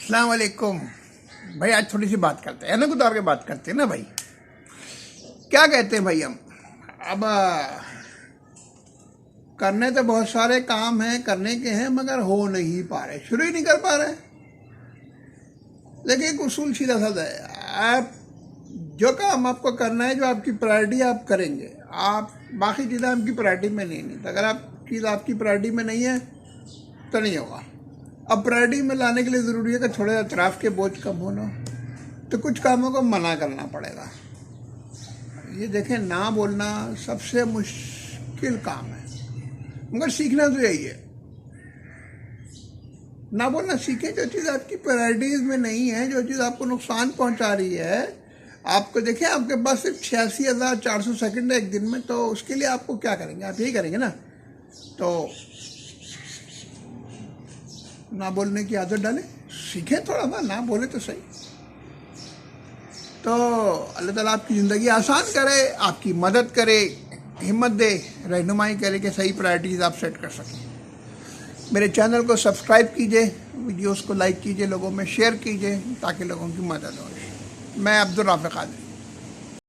अस्सलाम वालेकुम भाई। आज थोड़ी सी बात करते हैं ना, कुछ और के बात करते हैं ना भाई। क्या कहते हैं भाई हम अब करने तो बहुत सारे काम हैं, करने के हैं, मगर हो नहीं पा रहे, शुरू ही नहीं कर पा रहे। लेकिन एक उसूल सीधा साधा है, आप जो काम आपको करना है, जो आपकी प्रायोरिटी आप करेंगे, आप बाकी चीज़ें आपकी प्रायोरिटी में नहीं। तो अगर आप चीज़ आपकी प्रायोरिटी में नहीं है तो नहीं होगा। अब प्रायोरिटी में लाने के लिए ज़रूरी है कि थोड़े अतराफ़ के बोझ कम होना, तो कुछ कामों को मना करना पड़ेगा। ये देखें, ना बोलना सबसे मुश्किल काम है, मगर सीखना तो यही है। ना बोलना सीखें। जो चीज़ आपकी प्रायोरिटीज़ में नहीं है, जो चीज़ आपको नुकसान पहुंचा रही है, आपको देखें आपके पास सिर्फ 86,400 सेकंड है एक दिन में, तो उसके लिए आपको क्या करेंगे? आप यही करेंगे ना। तो ना बोलने की आदत डालें, सीखें थोड़ा ना बोले तो सही। तो अल्लाह ताला आपकी ज़िंदगी आसान करे, आपकी मदद करे, हिम्मत दे, रहनुमाई करे कि सही प्रायोरिटीज़ आप सेट कर सकें। मेरे चैनल को सब्सक्राइब कीजिए, वीडियोस को लाइक कीजिए, लोगों में शेयर कीजिए ताकि लोगों की मदद हो। मैं अब्दुल राफ़िक आदिल।